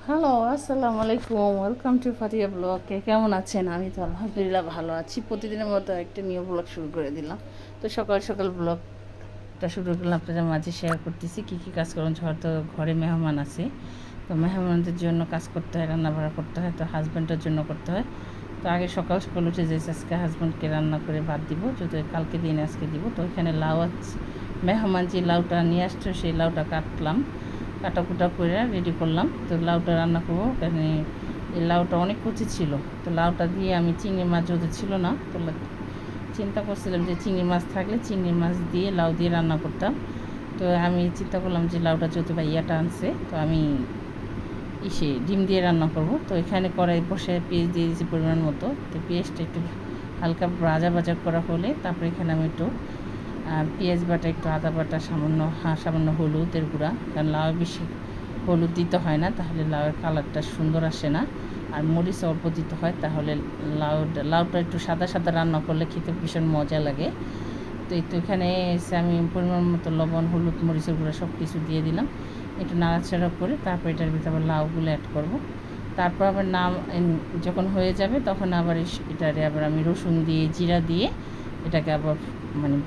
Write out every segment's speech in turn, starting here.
Hello, আসসালামু আলাইকুম। Welcome to Fatiya blog. কে কেমন আছেন? আমি তো আলহামদুলিল্লাহ ভালো আছি। প্রতিদিনের মতো একটা নিউ ব্লগ শুরু করে দিলাম। তো সকাল সকাল ব্লগটা শুরু করলাম, আপনাদের মাঝে শেয়ার করতেছি কী কী কাজ করুন। হয়তো ঘরে মেহমান আছে, তো মেহমানদের জন্য কাজ করতে হয়, রান্নাবাড়া করতে হয়, তো হাজব্যান্ডের জন্য করতে হয়। তো আগে সকাল সকাল উঠে যে আজকে হাজব্যান্ডকে রান্না করে ভাত দিব, যদি কালকে দিন আজকে দিব। তো এখানে লাউ আছে, মেহমান যে লাউটা নিয়ে আসছে সেই লাউটা কাটলাম, কাটাকুটা করে রেডি করলাম। তো লাউটা রান্না করবো, কারণ এই লাউটা অনেক কচি ছিল। তো লাউটা দিয়ে আমি চিংড়ি মাছ যদি ছিল না, তো চিন্তা করছিলাম যে চিংড়ি মাছ থাকলে চিংড়ি মাছ দিয়ে লাউ দিয়ে রান্না করতাম। তো আমি চিন্তা করলাম যে লাউটা যেহেতু ভাইয়াটা আনছে, তো আমি ডিম দিয়ে রান্না করব। তো এখানে কড়াই বসে পেঁয়াজ দিয়ে দিয়েছি পরিমাণ মতো। তো পেঁয়াজটা একটু হালকা ভাজা ভাজা করা হলে তারপরে এখানে আমি একটু পেঁয়াজ বাটা, একটু আদা বাটা, সামান্য হলুদের গুঁড়া, কারণ লাউ বেশি হলুদ দিতে হয় না, তাহলে লাউয়ের কালারটা সুন্দর আসে না। আর মরিচ অল্প দিতে হয়, তাহলে লাউটা একটু সাদা সাদা রান্না করলে খেতে ভীষণ মজা লাগে। তো এই তো এখানে এসে আমি পরিমাণ মতো লবণ, হলুদ, মরিচের গুঁড়া সব কিছু দিয়ে দিলাম। একটু নাড়াচাড়া করে তারপর এটার ভিতরে আবার লাউগুলো অ্যাড করব। তারপর আবার যখন হয়ে যাবে তখন আবার এটারে আবার আমি রসুন দিয়ে, জিরা দিয়ে এটাকে আবার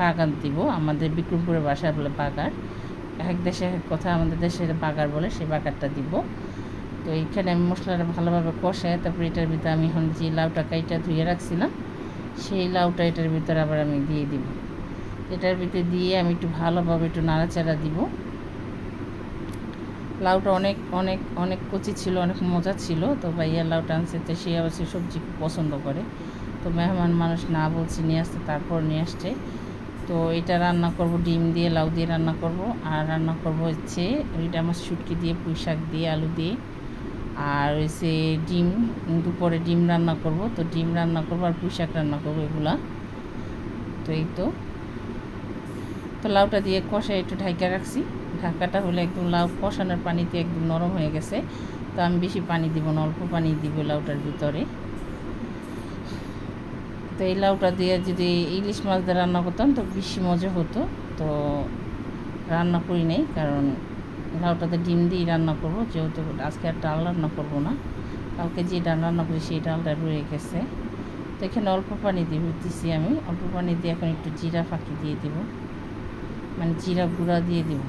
বাগার দিব। আমাদের বিক্রমপুরের ভাষায় বলে বাগার, এক দেশে এক কথা, আমাদের দেশে বাগার বলে, সেই বাগারটা দিব। তো এইখানে আমি মশলাটা ভালোভাবে কষাই তারপরে এটার ভিতরে আমি এখন যে লাউটা কাইটা ধুয়ে রাখছিলাম সেই লাউটা এটার ভিতরে আবার আমি দিয়ে দিব। এটার ভিতরে দিয়ে আমি একটু ভালোভাবে একটু নাড়াচাড়া দিব। লাউটা অনেক অনেক অনেক কচি ছিল, অনেক মজা ছিল। তো ভাইয়া লাউটা আনছে, তো সে আবার সে সবজি খুব পছন্দ করে। তো মেহমান মানুষ না বলছি নিয়ে আসতে, তারপর নিয়ে আসছে। তো এটা রান্না করব ডিম দিয়ে, লাউ দিয়ে রান্না করব। আর রান্না করব হচ্ছে ওইটা আমার শুটকি দিয়ে, পুঁই শাক দিয়ে, আলু দিয়ে। আর হচ্ছে ডিম, দুপুরে ডিম রান্না করব। তো ডিম রান্না করব আর পুঁই শাক রান্না করব এগুলা। তো এই তো লাউটা দিয়ে কষায় একটু ঢাকা রাখছি। ঢাকাটা হলে একদম লাউ কষানোর পানিতে একদম নরম হয়ে গেছে। তো আমি বেশি পানি দিব না, অল্প পানি দিব লাউটার ভিতরে। তো এই লাউটা দিয়ে যদি ইলিশ মাছ দিয়ে রান্না করতাম তো বেশি মজা হতো। তো রান্না করি নাই, কারণ লাউটাতে ডিম দিয়ে রান্না করব, যেহেতু আজকে আর ডাল রান্না করবো না। কালকে যে ডাল রান্না করি সেই ডালটা রয়ে গেছে। তো এখানে অল্প পানি দিছি আমি, অল্প পানি দিয়ে এখন একটু জিরা ফাঁকি দিয়ে দিব, জিরা গুঁড়া দিয়ে দিব।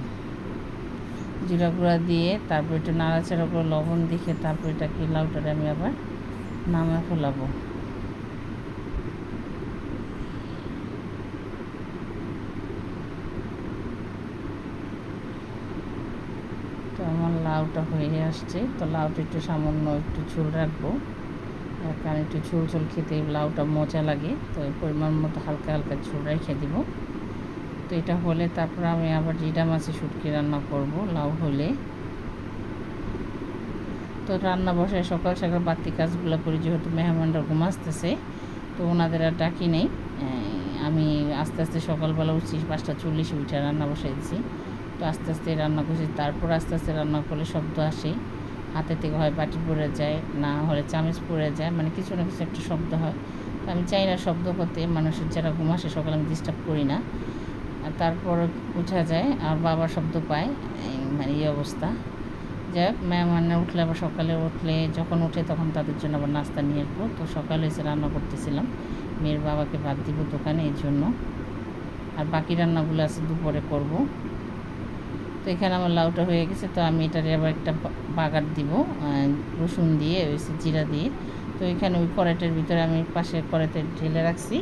জিরা গুঁড়া দিয়ে তারপর একটু নাড়াচাড়া করে লবণ দেখে তারপর এটাকে লাউটারে আমি আবার নামা ফেলাবো। তো আমার লাউটা হয়ে আসছে। তো লাউটা একটু সামান্য একটু ঝোল রাখবো, কারণ একটু ঝোল ঝোল খেতে লাউটা মজা লাগে। তো পরিমাণ মতো হালকা হালকা ঝোল রেখে দিব। তো এটা হলে তারপর আমি আবার জিরা মাছের শুটকি রান্না করব লাউ হলে। তো রান্না বসায় সকাল সকাল বাড়তি কাজগুলো করি, যেহেতু মেহমানরা ঘুমাসতেছে, তো ওনাদের আর ডাকি নেই। আমি আস্তে আস্তে সকালবেলা উঠছি 5:40 উঠে রান্না বসাই দিছি। তো আস্তে আস্তে রান্না করছি, তারপর আস্তে আস্তে রান্না করলে শব্দ আসে, হাতে থেকে হয় বাটি পড়ে যায়, না হলে চামচ পড়ে যায়, কিছু না কিছু একটা শব্দ হয়। তো আমি চাই না শব্দ করতে, মানুষের যারা ঘুমাসে সকালে আমি ডিস্টার্ব করি না। আর তারপর উঠা যায় আর বাবা শব্দ পায়, এই অবস্থা। যাই হোক, মেহমানরা উঠলে আবার সকালে উঠলে যখন উঠে তখন তাদের জন্য আবার নাস্তা নিয়ে আসবো। তো সকালে এসে রান্না করতেছিলাম, মেয়ের বাবাকে ভাত দিব দোকানে, এই জন্য। আর বাকি রান্নাগুলো আছে দুপুরে করব। তো এখানে আমার লাউটা হয়ে গেছে। তো আমি এটারে আবার একটা বাগার দিব রসুন দিয়ে, জিরা দিয়ে। তো এখানে ওই কড়াইটার ভিতরে আমি পাশে কড়াইতে ঢেলে রাখছি।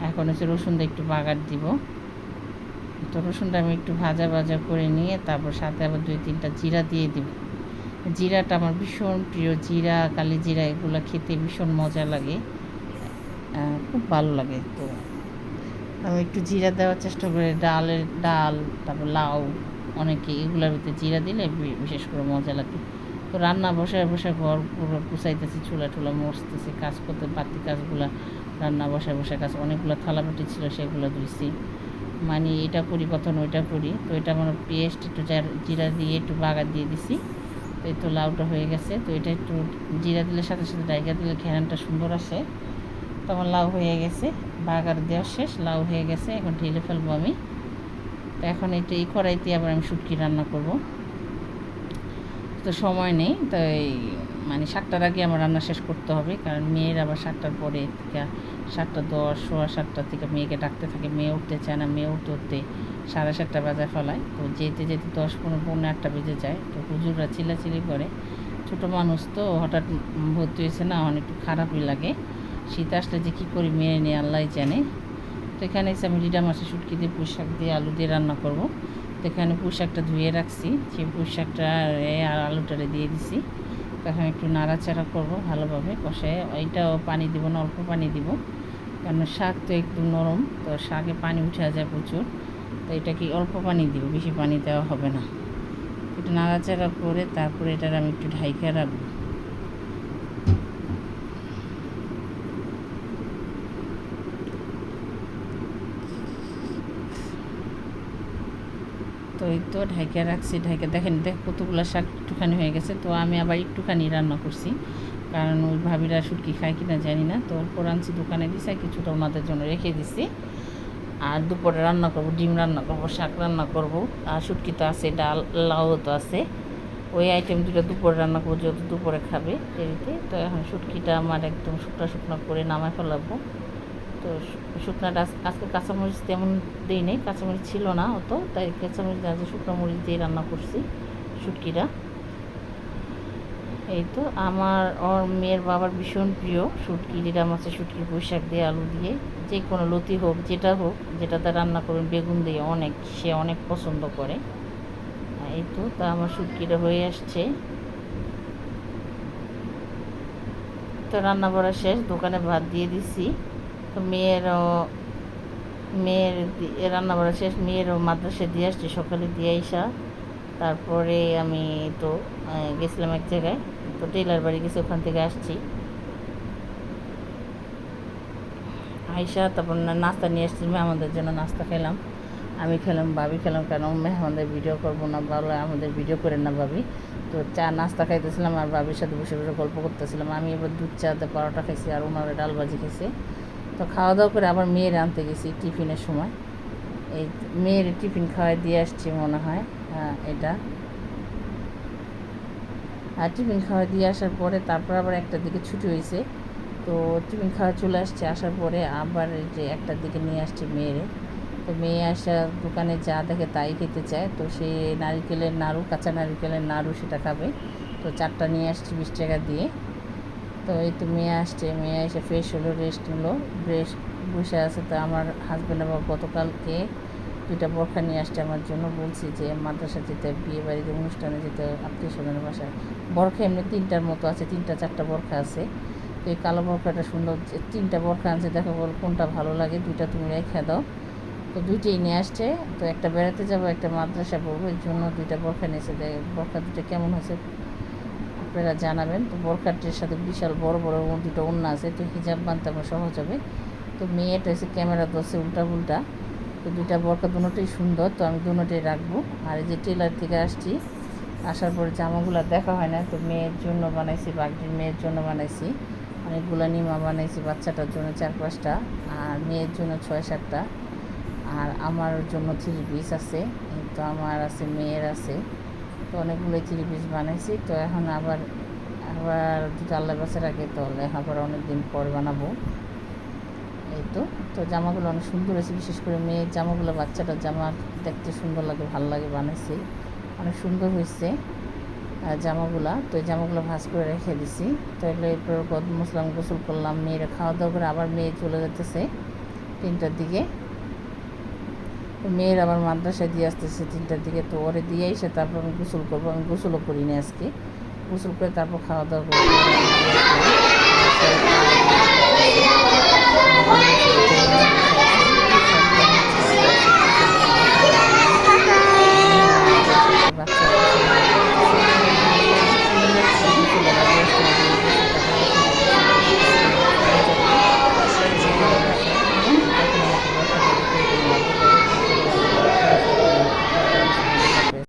এখন হচ্ছে রসুন দিয়ে একটু বাগার দিব। তো রসুনটা আমি একটু ভাজা ভাজা করে নিয়ে তারপর সাথে আবার 2-3টা জিরা দিয়ে দিব। জিরাটা আমার ভীষণ প্রিয়, জিরা, কালি জিরা এগুলো খেতে ভীষণ মজা লাগে, খুব ভালো লাগে। তো আমি একটু জিরা দেওয়ার চেষ্টা করি, ডাল, তারপর লাউ, অনেকে এগুলোর ভিতরে জিরা দিলে বিশেষ করে মজা লাগে। তো রান্না বসায় বসায় ঘর পুরো গুছাইতেছি, চুলা টুলা মরতেছি, কাজ করতে বাড়তি কাজগুলো, রান্না বসায় বসায় কাজ, অনেকগুলো থালাবাটি ছিল সেগুলো ধুইছি, এটা করি কখন ওইটা করি। তো এটা আমার পেস্ট একটু জিরা দিয়ে একটু বাগার দিয়ে দিছি। তো এই তো লাউটা হয়ে গেছে। তো এটা একটু জিরা দিলে সাথে সাথে ডাইকা দিলে ঘ্রাণটা সুন্দর আসে। তো আমার লাউ হয়ে গেছে, বাগার দেওয়া শেষ, লাউ হয়ে গেছে, এখন ঢেলে ফেলবো আমি। তো এখন এই কড়াইতে আবার আমি শুটকি রান্না করব। তো সময় নেই, তাই মানে 7টার আগে আমার রান্না শেষ করতে হবে, কারণ মেয়ের আবার 7টার পরে থেকে 7:10 7:15 থেকে মেয়েকে ডাকতে থাকে। মেয়ে উঠতে চায় না, মেয়ে উঠতে উঠতে 7:30 বাজায় ফেলায়। তো যেতে যেতে 10-15 বেজে যায়। তো হুজুররা চিল্লাচিল্লি করে, ছোটো মানুষ তো হঠাৎ ভর্তি হয়েছে না, অনেক একটু খারাপই লাগে। শীত আসলে যে কী করি মেয়ে নিয়ে আল্লাহ জানে। তো এখানে এসে আমি রিডা মাছের শুটকি দিয়ে পুঁই শাক দিয়ে আলু দিয়ে রান্না করব। তো এখানে পুঁই শাকটা ধুয়ে রাখছি, সেই পুঁই শাকটা আর আলুটারে দিয়ে দিছি। তখন একটু নাড়াচাড়া করবো ভালোভাবে কষায়। এইটাও পানি দিব না, অল্প পানি দিব, কারণ শাক তো একটু নরম, তো শাকে পানি উঠে যায় প্রচুর। তো এটা কি অল্প পানি দিব, বেশি পানি দেওয়া হবে না। একটু নাড়াচাড়া করে তারপরে এটার আমি একটু ঢাইকা রাখবো। তো এই তো ঢাইকা রাখছি, ঢাইকা দেখেন কতগুলো শাক একটুখানি হয়ে গেছে। তো আমি আবার একটুখানি রান্না করছি, কারণ ওই ভাবিরা শুটকি খায় কিনা জানি না। তো অল্প রাঁধছি, দোকানে দিছি, কিছুটা ওনাদের জন্য রেখে দিছি। আর দুপুরে রান্না করব, ডিম রান্না করব, শাক রান্না করব, আর শুটকি তো আছে, ডাল লাউ তো আছে। ওই আইটেম দুটো দুপুরে রান্না করবো, যেহেতু দুপুরে খাবে দেরিতে। তো এখন শুটকিটা আমার একদম শুকনো শুকনো করে নামায় ফেলাবো। তো শুকনাটা আজকে কাঁচামরিচ তেমন দিই নেই, কাঁচামরিচ ছিল না অত, তাই কাঁচামরিচ আজকে শুকনো মরিচ দিয়ে রান্না করছি শুটকিটা। এই তো আমার মেয়ের বাবার ভীষণ প্রিয় শুটকি, রিডা মাছের শুটকি পুঁই শাক দিয়ে আলু দিয়ে, যে কোনো লতি হোক, যেটা হোক, যেটাতে রান্না করবেন বেগুন দিয়ে, সে অনেক পছন্দ করে। এই তো তা আমার শুটকিটা হয়ে আসছে। তো রান্না করা শেষ, দোকানে ভাত দিয়ে দিছি। তো মেয়ের রান্না করা শেষ, মেয়েরও মাদ্রাসায় দিয়ে আসছি সকালে দিয়ে আইসা। তারপরে আমি তো গেছিলাম এক জায়গায়, তো টেলার বাড়ি গেছি, ওখান থেকে আসছি আইসা। তারপর নাস্তা নিয়ে আসছি, আমাদের জন্য নাস্তা খেলাম, আমি খেলাম, ভাবি খেলাম, কারণ আমাদের ভিডিও করবো না, ভালো আমাদের ভিডিও করেন না ভাবি। তো চা নাস্তা খাইতেছিলাম আর ভাবির সাথে বসে বসে গল্প করতেছিলাম। আমি এবার দুধ চাতে পরোটা খাইছি আর ওনারা ডাল ভাজি খেয়েছে। তো খাওয়া দাওয়া করে আবার মেয়ের আনতে গেছি টিফিনের সময়, এই মেয়ের টিফিন খাওয়াই দিয়ে আসছি মনে হয়। এটা আর টিফিন খাওয়া দিয়ে আসার পরে তারপর আবার 1টার দিকে ছুটি হয়েছে। তো টিফিন খাওয়া চলে আসছে, আসার পরে আবার যে 1টার দিকে নিয়ে আসছে মেয়েরে। তো মেয়ে আসা দোকানে যা দেখে তাই খেতে চায়, তো সে নারিকেলের নাড়ু, কাঁচা নারিকেলের নাড়ু সেটা খাবে। তো 4টা নিয়ে আসছি 20 টাকা দিয়ে। তো এই তো মেয়ে আসছে, মেয়ে এসে ফ্রেশ হলো, রেস্ট নিলো, বসে আছে। তো আমার হাজব্যান্ড আবার গতকালকে 2টা বোরখা নিয়ে আসছে আমার জন্য। বলছি যে মাদ্রাসা যেতে, বিয়ে বাড়িতে, অনুষ্ঠানে যেতে, আত্মীয় স্বজনের বাসায়। বোরখা এমনি 3টার মতো আছে, 3-4টা বোরখা আছে। তো এই কালো বোরখাটা সুন্দর, 3টা বোরখা আনছে, দেখো বল কোনটা ভালো লাগে, 2টা তুমি রেখে দাও। তো 2টেই নিয়ে আসছে। তো একটা বেড়াতে যাবো, একটা মাদ্রাসা পড়বো, এর জন্য 2টা বোরখা নিয়েছে। বোরখা 2টা কেমন হয়েছে আপনারা জানাবেন। তো বোরখাটির সাথে বিশাল বড় বড় 2টো ওড়না আছে, তো হিজাব বানতে আমার সহজ হবে। তো মেয়েটা এসে ক্যামেরা ধরছে উল্টা পুল্টা। তো 2টা বোরখা দুটোই সুন্দর, তো আমি দুটোই রাখবো। আর এই যে টেলার থেকে আসছি, আসার পরে জামাগুলো দেখা হয় না, তো মেয়ের জন্য বানাইছি, বাগডির মেয়ের জন্য বানাইছি অনেকগুলো, নিমা বানাইছি বাচ্চাটার জন্য 4-5টা, আর মেয়ের জন্য 6-7টা, আর আমার জন্য 3 পিস আছে। তো আমার আছে, মেয়ের আছে, তো অনেকগুলো 3 পিস বানাইছি। তো এখন আবার দুটো আল্লাহ বাসার আগে, তো আবার অনেক দিন পর বানাবো। এই তো তো জামাগুলো অনেক সুন্দর হয়েছে, বিশেষ করে মেয়ের জামাগুলো, বাচ্চাটার জামা দেখতে সুন্দর লাগে, ভালো লাগে, বানাইছি, অনেক সুন্দর হয়েছে জামাগুলা। তো এই জামাগুলো ভাঁজ করে রেখে দিছি। তো এরপর মুসলাম গোসল করলাম, মেয়েরা খাওয়া দাওয়া করে আবার মেয়ে চলে যেতেছে 3টার দিকে। তো মেয়ের আবার মাদ্রাসায় দিয়ে আসতেছে 3টার দিকে। তো ওরে দিয়ে এসে তারপর আমি গোসল করবো, আমি গোসলও করিনি আজকে, গোসল করে তারপর খাওয়া দাওয়া করবো।